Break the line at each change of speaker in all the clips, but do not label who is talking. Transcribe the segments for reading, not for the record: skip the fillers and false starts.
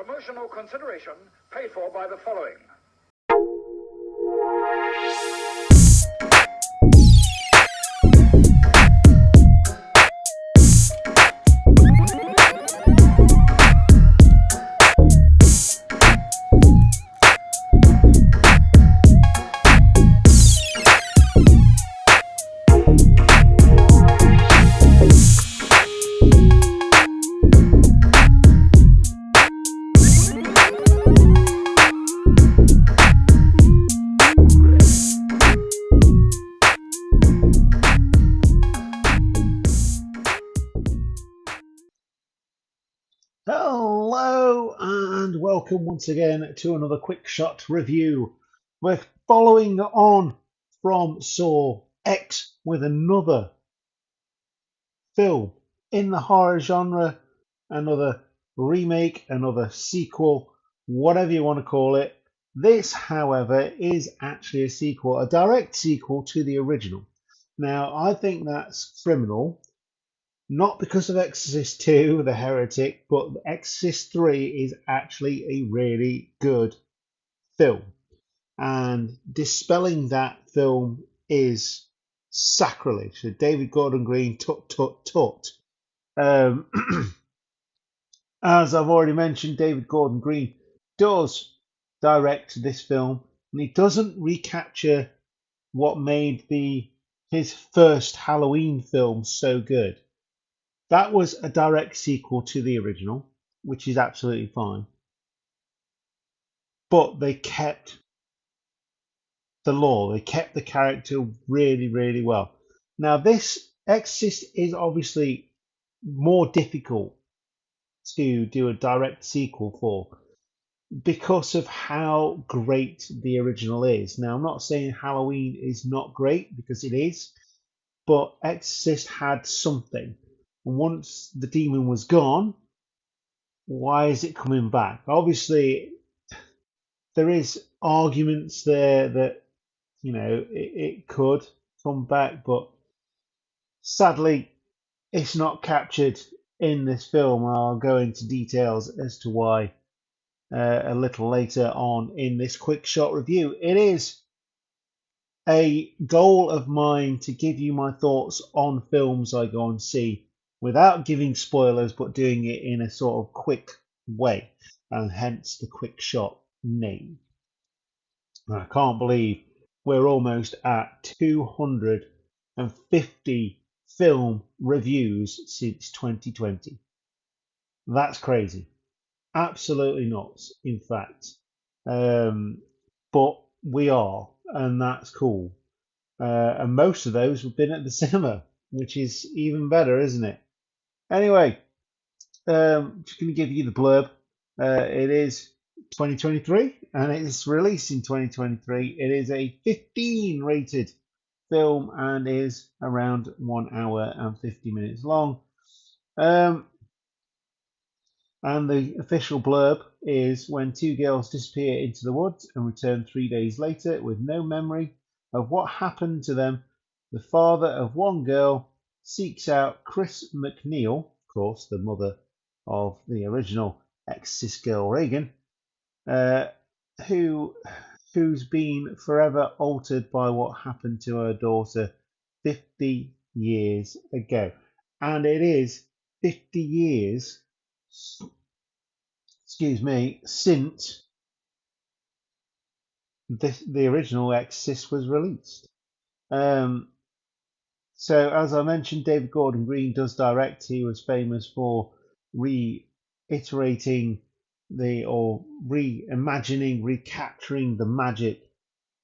Promotional consideration paid for by the following.
Hello and welcome once again to another quick shot review. We're following on from Saw X with another film in the horror genre, another remake, another sequel, whatever you want to call it. This, however, is actually a sequel, a direct sequel to the original. Now, I think that's criminal. Not because of Exorcist 2, The Heretic, but Exorcist 3 is actually a really good film. And dispelling that film is sacrilege. So David Gordon Green, tut, tut, tut. As I've already mentioned, David Gordon Green does direct this film, and he doesn't recapture what made his first Halloween film so good. That was a direct sequel to the original, which is absolutely fine. But they kept the lore, they kept the character really, really well. Now, this Exorcist is obviously more difficult to do a direct sequel for because of how great the original is. Now, I'm not saying Halloween is not great, because it is, but Exorcist had something. And once the demon was gone, why is it coming back? Obviously, there is arguments there that, it could come back, but sadly, it's not captured in this film. I'll go into details as to why a little later on in this quick shot review. It is a goal of mine to give you my thoughts on films I go and see without giving spoilers, but doing it in a sort of quick way, and hence the quick shot name. I can't believe we're almost at 250 film reviews since 2020. That's crazy. Absolutely nuts, in fact. But we are, and that's cool. And most of those have been at the cinema, which is even better, isn't it? Anyway, just going to give you the blurb. It is 2023 and it's released in 2023. It is a 15 rated film and is around 1 hour and 50 minutes long. And the official blurb is: when two girls disappear into the woods and return 3 days later with no memory of what happened to them, the father of one girl seeks out Chris McNeil, of course, the mother of the original Exorcist girl Reagan, who's been forever altered by what happened to her daughter 50 years ago. And it is 50 years, since the original Exorcist was released. So, as I mentioned, David Gordon Green does direct. He was famous for reiterating reimagining, recapturing the magic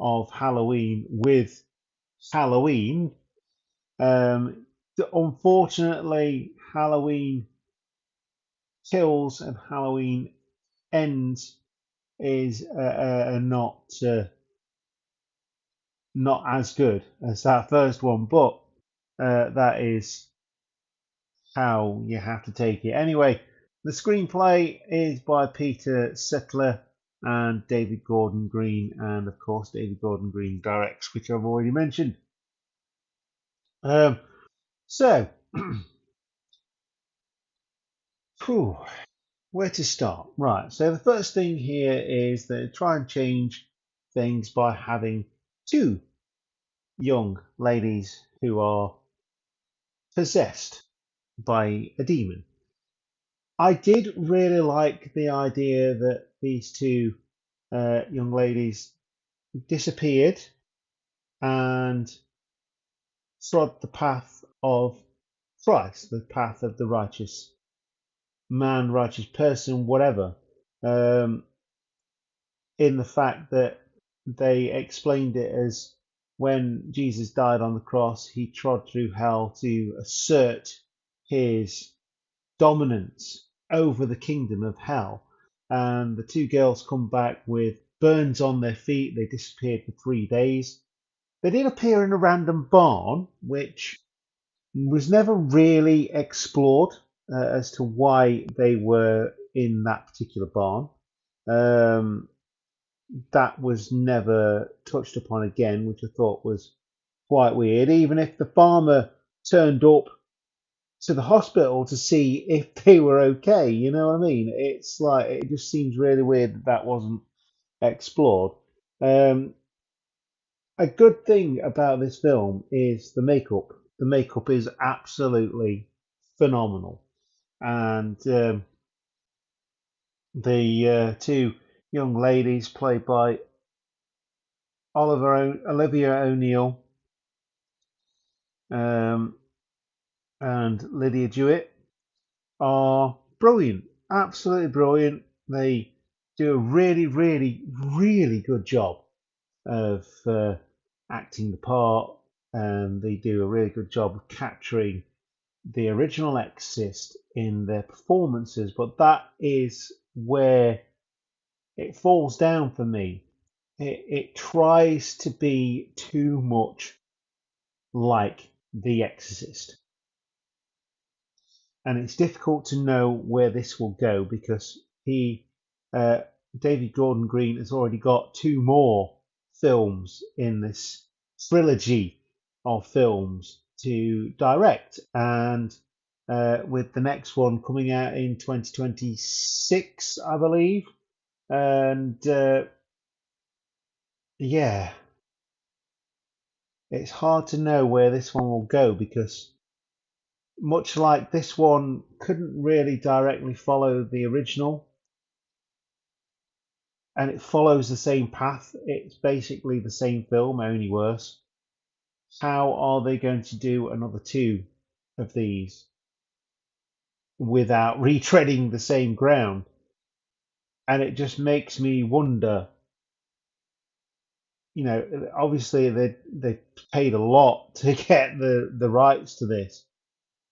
of Halloween with Halloween. Unfortunately, Halloween Kills and Halloween Ends is not as good as that first one, but that is how you have to take it. Anyway, the screenplay is by Peter Settler and David Gordon Green, and of course David Gordon Green directs, which I've already mentioned. So, Where to start? Right. So the first thing here is they try and change things by having two young ladies who are possessed by a demon. I did really like the idea that these two young ladies disappeared and trod the path of Christ, the path of the righteous man, righteous person, whatever, um, in the fact that they explained it as when Jesus died on the cross, he trod through hell to assert his dominance over the kingdom of hell. And the two girls come back with burns on their feet. They disappeared for 3 days. They did appear in a random barn, which was never really explored as to why they were in that particular barn. Um, that was never touched upon again, which I thought was quite weird. Even if the farmer turned up to the hospital to see if they were okay, you know what I mean? It's like it just seems really weird that that wasn't explored. Um, a good thing about this film is the makeup. The makeup is absolutely phenomenal, and the two young ladies played by Olivia O'Neill um, and Lydia Jewett are brilliant, absolutely brilliant. They do a really, really, really good job of acting the part, and they do a really good job of capturing the original Exorcist in their performances. But that is where it falls down for me. It tries to be too much like The Exorcist, and it's difficult to know where this will go because uh, David Gordon Green, has already got two more films in this trilogy of films to direct, and with the next one coming out in 2026, I believe, and yeah, it's hard to know where this one will go because much like this one couldn't really directly follow the original, and it follows the same path. It's basically the same film, only worse. How are they going to do another two of these without retreading the same ground? And it just makes me wonder. You know, obviously they paid a lot to get the rights to this,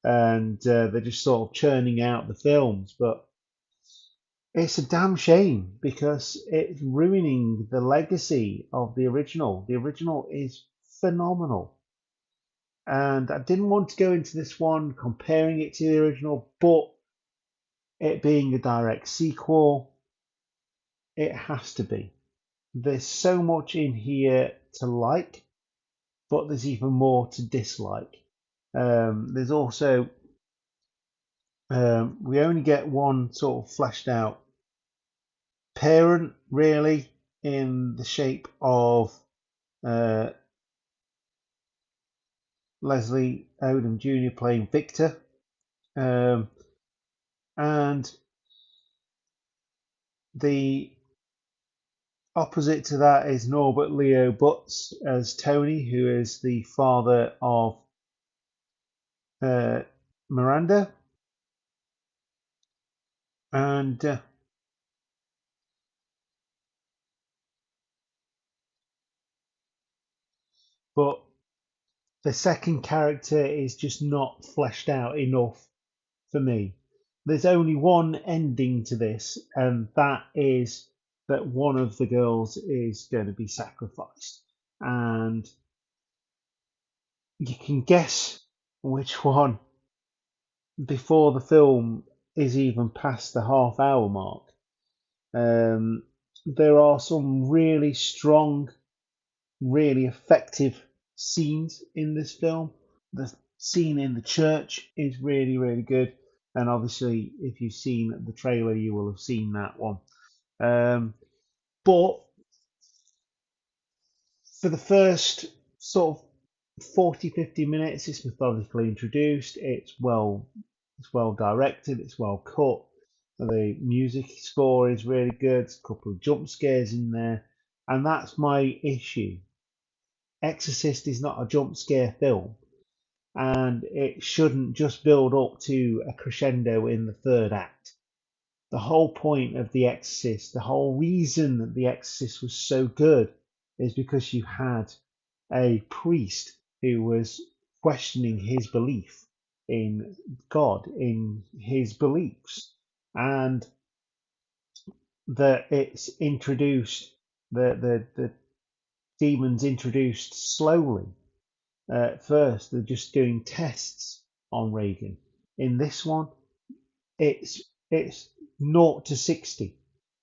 and they're just sort of churning out the films, but it's a damn shame because it's ruining the legacy of the original. The original is phenomenal. And I didn't want to go into this one comparing it to the original, but it being a direct sequel, it has to be. There's so much in here to like, but there's even more to dislike. There's also, we only get one sort of fleshed out parent, really, in the shape of uh, Leslie Odom Jr. playing Victor. Um, and the opposite to that is Norbert Leo Butz as Tony, who is the father of uh, Miranda. And but the second character is just not fleshed out enough for me. There's only one ending to this, and that is that one of the girls is going to be sacrificed. And you can guess which one before the film is even past the half-hour mark. Um, there are some really strong, really effective scenes in this film. The scene in the church is really, really good. and obviously, if you've seen the trailer, you will have seen that one. But for the first sort of 40-50 minutes, it's methodically introduced. It's well directed. It's well cut. The music score is really good. A couple of jump scares in there, and that's my issue. Exorcist is not a jump scare film, and it shouldn't just build up to a crescendo in the third act. The whole point of The Exorcist, the whole reason that The Exorcist was so good, is because you had a priest who was questioning his belief in God, in his beliefs, and that it's introduced, the demons introduced slowly. At first, they're just doing tests on Reagan. In this one, it's 0 to 60,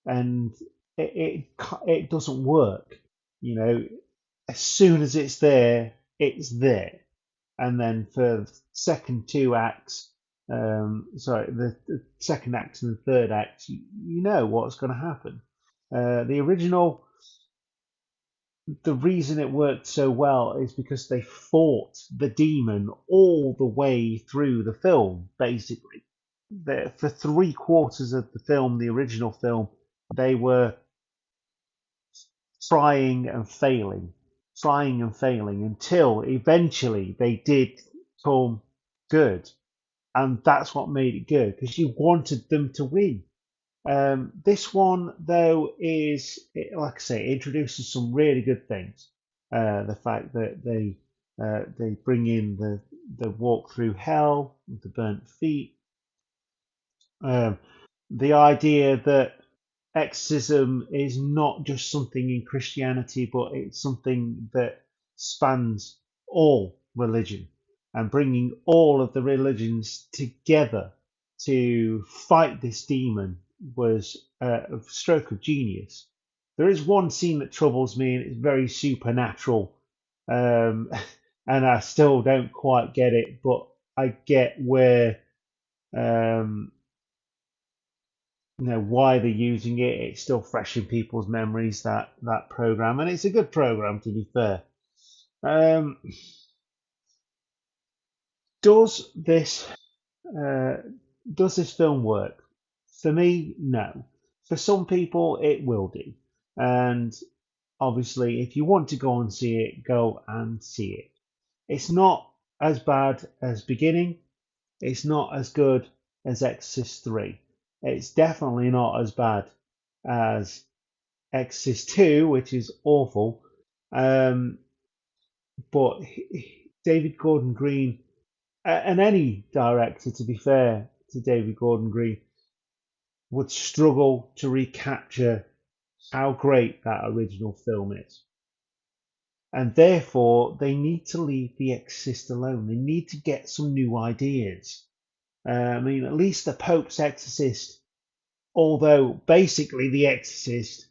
and it doesn't work. You know, as soon as it's there, and then for the second two acts, the second act and the third act, you know what's going to happen. The original, the reason it worked so well is because they fought the demon all the way through the film, basically. For 3/4 of the film, the original film, they were trying and failing until eventually they did come good. And that's what made it good, because you wanted them to win. This one, though, like I say, introduces some really good things. The fact that they bring in the walk through hell, the burnt feet, the idea that exorcism is not just something in Christianity, but it's something that spans all religion, and bringing all of the religions together to fight this demon was a stroke of genius. There is one scene that troubles me, and it's very supernatural, and I still don't quite get it, but I get where why they're using it. It's still fresh in people's memories, that program, and it's a good program, to be fair. Does this film work? For me, no. For some people, it will do, and obviously, if you want to go and see it, go and see it. It's not as bad as Beginning. It's not as good as Exorcist 3. It's definitely not as bad as Exorcist 2, which is awful. But David Gordon Green, and any director, to be fair to David Gordon Green, would struggle to recapture how great that original film is. And therefore, they need to leave The Exorcist alone. They need to get some new ideas. I mean, at least the Pope's Exorcist, although basically The Exorcist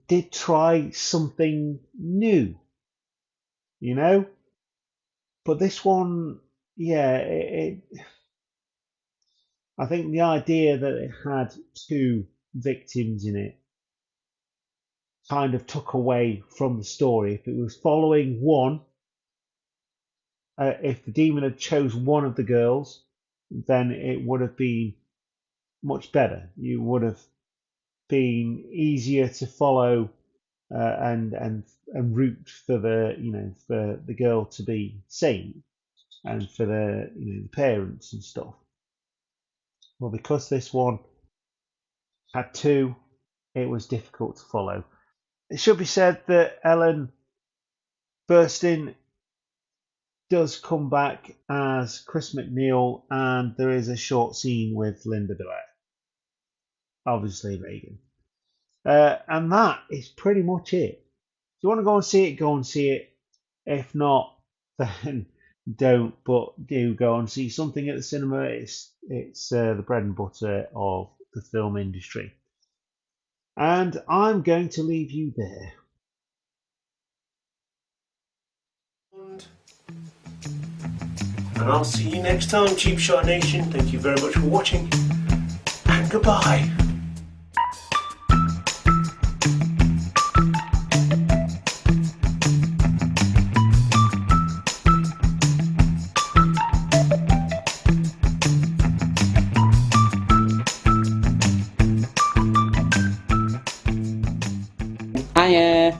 did try something new, you know? But this one, yeah, I think the idea that it had two victims in it kind of took away from the story. If it was following one, if the demon had chose one of the girls, then it would have been much better. You would have been easier to follow, and root for the girl to be saved, and for the parents and stuff. Well, because this one had two, it was difficult to follow. It should be said that Ellen Burstyn does come back as Chris McNeil, and there is a short scene with Linda Blair, obviously Reagan. And that is pretty much it. If you want to go and see it, go and see it. If not, then don't. But do go and see something at the cinema. It's the bread and butter of the film industry. And I'm going to leave you there.
And I'll see you next time, Cheap Shot Nation. Thank you very much for watching, and goodbye.
Hiya.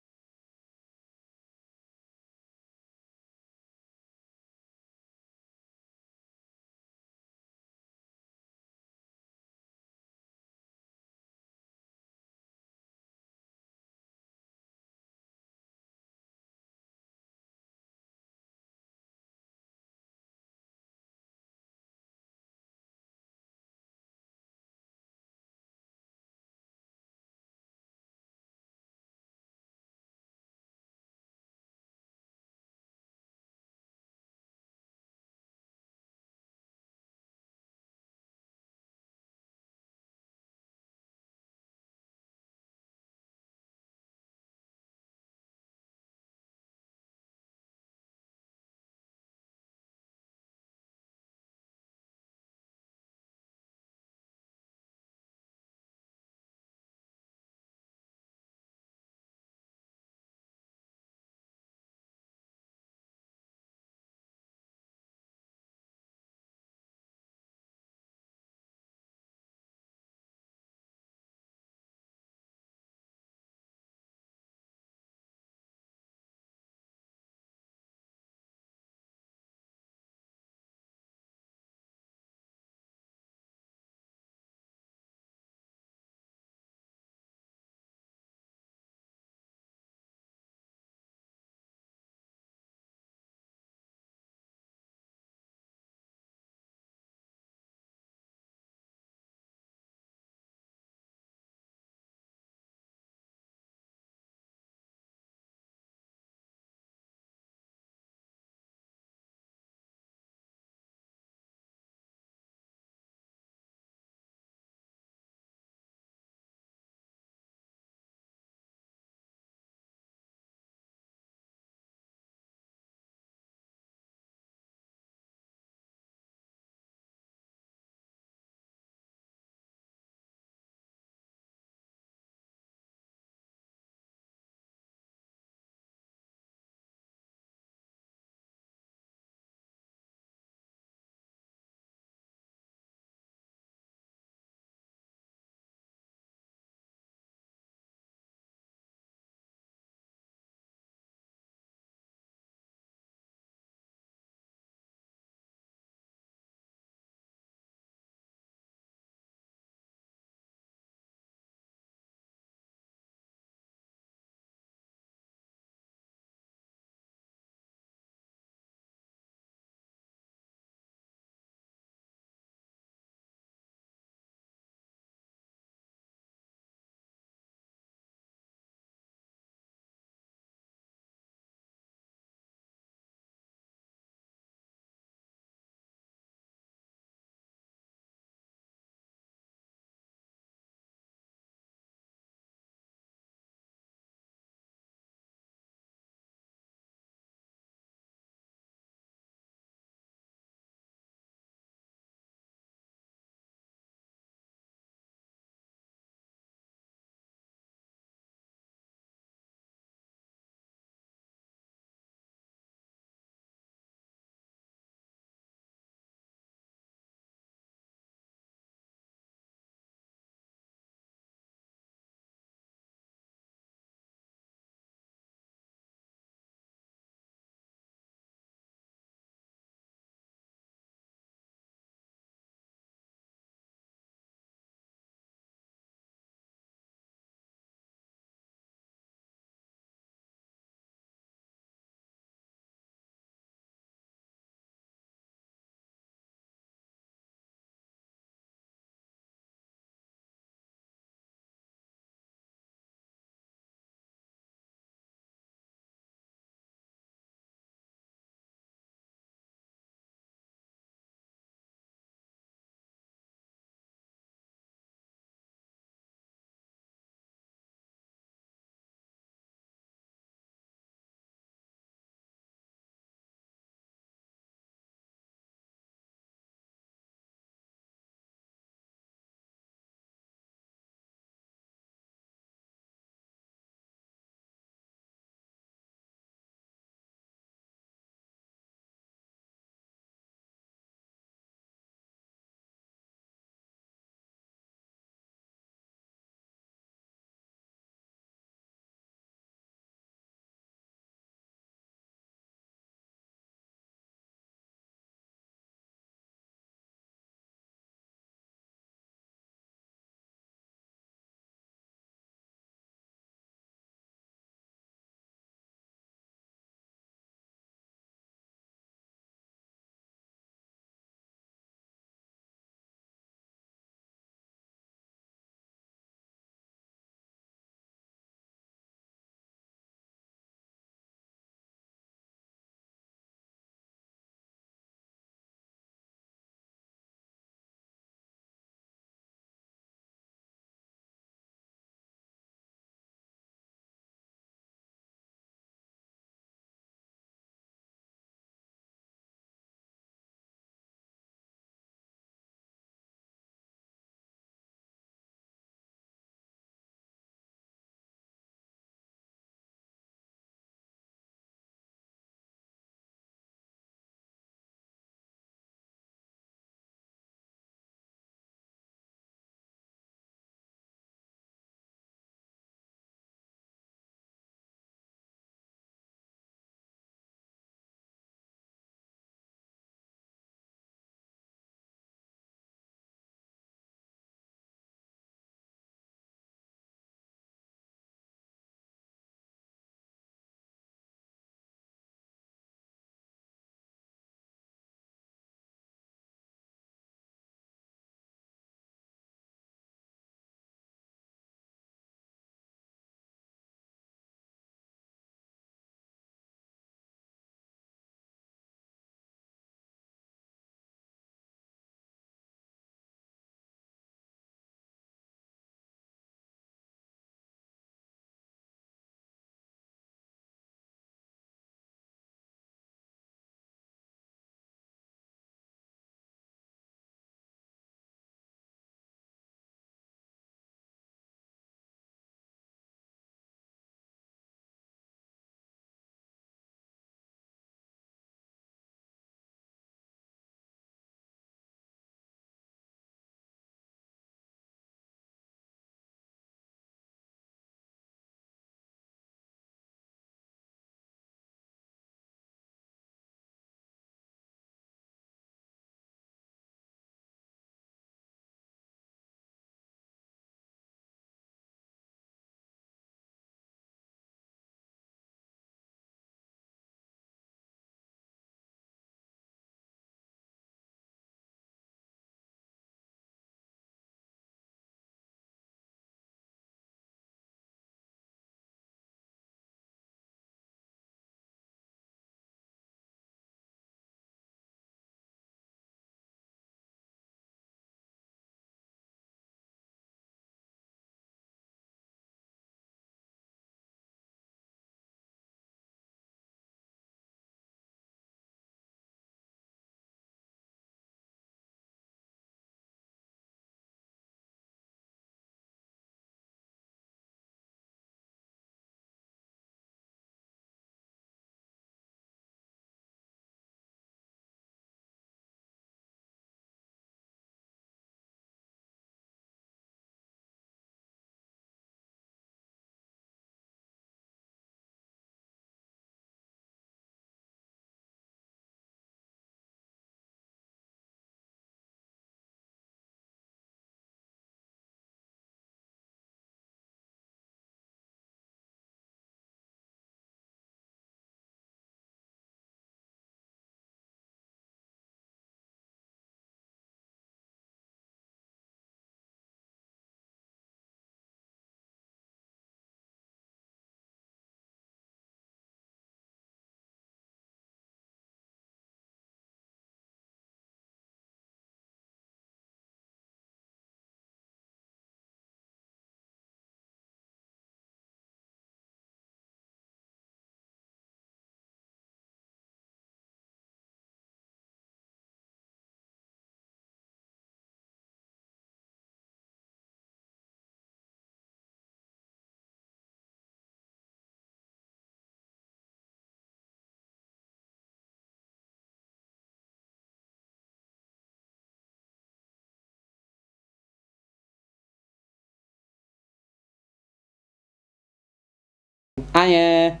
Hiya.